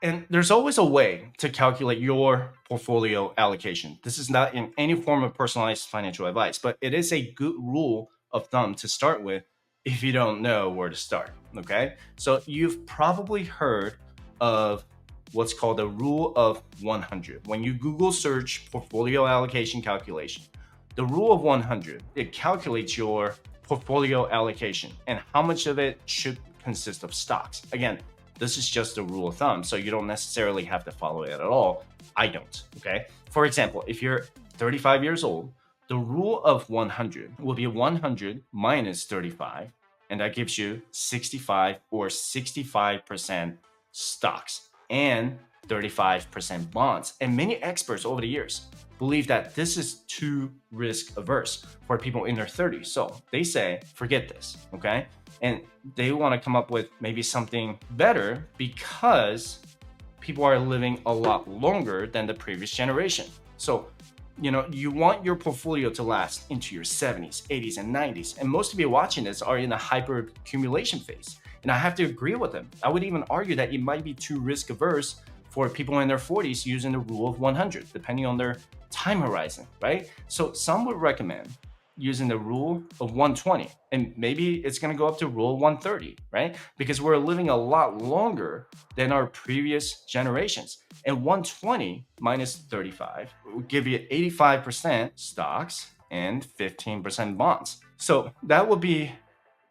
And there's always a way to calculate your portfolio allocation. This is not in any form of personalized financial advice, but it is a good rule of thumb to start with if you don't know where to start. Okay. So you've probably heard of what's called the rule of 100. When you Google search portfolio allocation calculation, the rule of 100, it calculates your portfolio allocation and how much of it should consist of stocks. Again, this is just a rule of thumb, so you don't necessarily have to follow it at all. I don't, okay? For example, if you're 35 years old, the rule of 100 will be 100 minus 35, and that gives you 65 or 65% stocks and 35% bonds. And many experts over the years believe that this is too risk averse for people in their 30s. So they say, forget this, okay? And they want to come up with maybe something better because people are living a lot longer than the previous generation. So, you want your portfolio to last into your 70s, 80s, and 90s. And most of you watching this are in a hyper accumulation phase. And I have to agree with them. I would even argue that it might be too risk averse for people in their 40s using the rule of 100, depending on their time horizon, right? So some would recommend using the rule of 120, and maybe it's going to go up to rule 130, right? Because we're living a lot longer than our previous generations. And 120 minus 35 will give you 85% stocks and 15% bonds. So that would be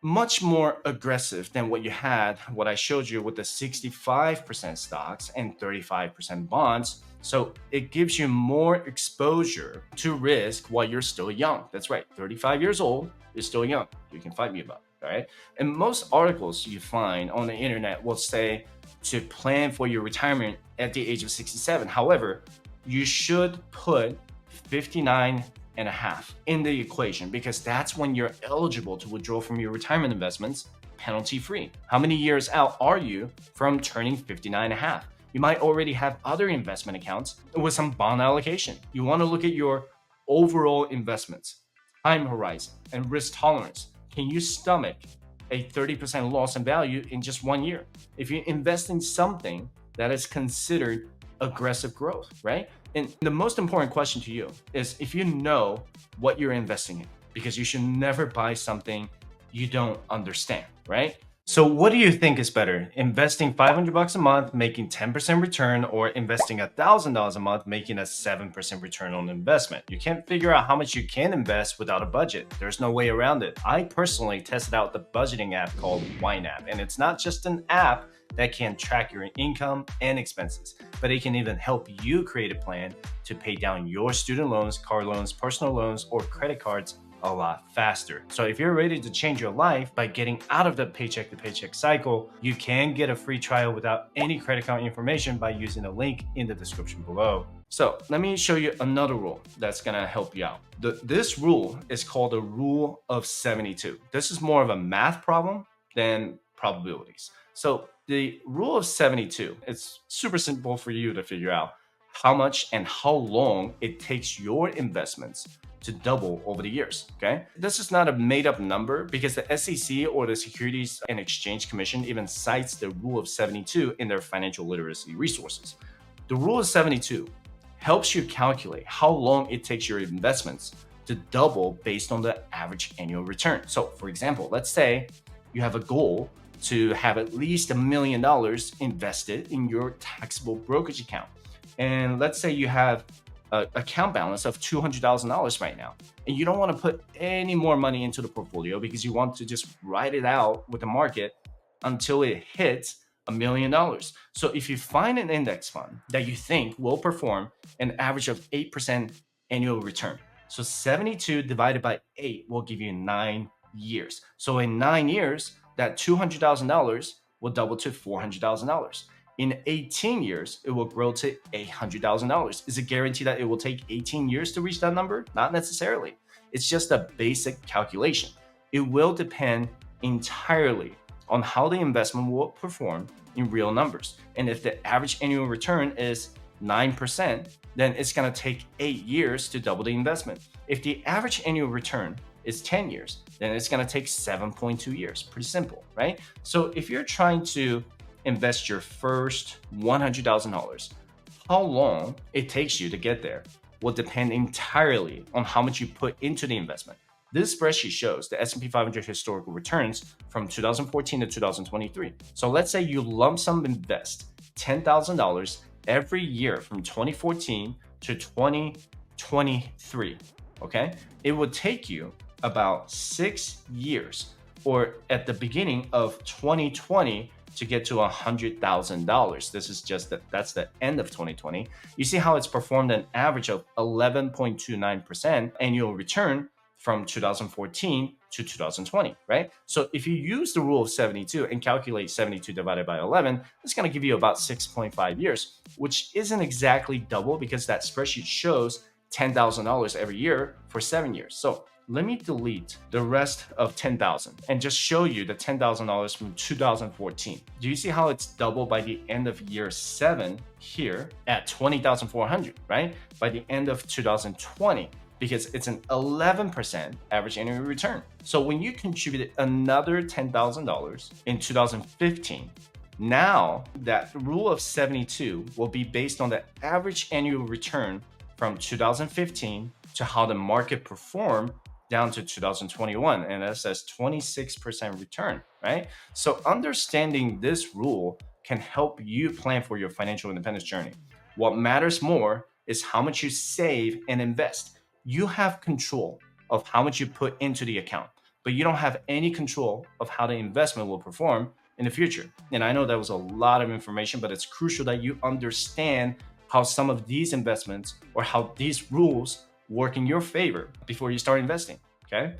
much more aggressive than what I showed you with the 65% stocks and 35% bonds. So it gives you more exposure to risk while you're still young. That's right, 35 years old, you're still young. You can fight me about it, all right? And most articles you find on the internet will say to plan for your retirement at the age of 67. However, you should put 59 and a half in the equation because that's when you're eligible to withdraw from your retirement investments penalty free. How many years out are you from turning 59 and a half? You might already have other investment accounts with some bond allocation. You want to look at your overall investments, time horizon, and risk tolerance. Can you stomach a 30% loss in value in just 1 year? If you invest in something that is considered aggressive growth, right? And the most important question to you is if you know what you're investing in, because you should never buy something you don't understand, right? So what do you think is better? Investing $500 a month, making 10% return, or investing $1,000 a month, making a 7% return on investment? You can't figure out how much you can invest without a budget. There's no way around it. I personally tested out the budgeting app called YNAB, and it's not just an app that can track your income and expenses, but it can even help you create a plan to pay down your student loans, car loans, personal loans, or credit cards a lot faster. So if you're ready to change your life by getting out of the paycheck to paycheck cycle, you can get a free trial without any credit card information by using the link in the description below. So let me show you another rule that's gonna help you out. This rule is called the rule of 72. This is more of a math problem than probabilities. So the rule of 72, it's super simple for you to figure out how much and how long it takes your investments to double over the years, okay? This is not a made up number because the SEC or the Securities and Exchange Commission even cites the rule of 72 in their financial literacy resources. The rule of 72 helps you calculate how long it takes your investments to double based on the average annual return. So for example, let's say you have a goal to have at least $1 million invested in your taxable brokerage account. And let's say you have an account balance of $200,000 right now, and you don't want to put any more money into the portfolio because you want to just ride it out with the market until it hits $1 million. So if you find an index fund that you think will perform an average of 8% annual return, so 72 divided by 8 will give you 9 years. So in 9 years, that $200,000 will double to $400,000. In 18 years, it will grow to $800,000. Is it guaranteed that it will take 18 years to reach that number? Not necessarily. It's just a basic calculation. It will depend entirely on how the investment will perform in real numbers. And if the average annual return is 9%, then it's going to take 8 years to double the investment. If the average annual return is 10 years, then it's going to take 7.2 years. Pretty simple, right? So if you're trying to invest your first $100,000. How long it takes you to get there will depend entirely on how much you put into the investment. This spreadsheet shows the S&P 500 historical returns from 2014 to 2023. So let's say you lump sum invest $10,000 every year from 2014 to 2023, okay? It would take you about 6 years, or at the beginning of 2020, to get to $100,000. This is just that's the end of 2020. You see how it's performed an average of 11.29% annual return from 2014 to 2020, right? So if you use the rule of 72 and calculate 72 divided by 11, it's going to give you about 6.5 years, which isn't exactly double because that spreadsheet shows $10,000 every year for 7 years. So let me delete the rest of 10,000 and just show you the $10,000 from 2014. Do you see how it's double by the end of year 7 here at 20,400, right? By the end of 2020, because it's an 11% average annual return. So when you contributed another $10,000 in 2015, now that rule of 72 will be based on the average annual return from 2015 to how the market performed down to 2021, and that says 26% return, right? So understanding this rule can help you plan for your financial independence journey. What matters more is how much you save and invest. You have control of how much you put into the account, but you don't have any control of how the investment will perform in the future. And I know that was a lot of information, but it's crucial that you understand how some of these investments or how these rules work in your favor before you start investing, okay?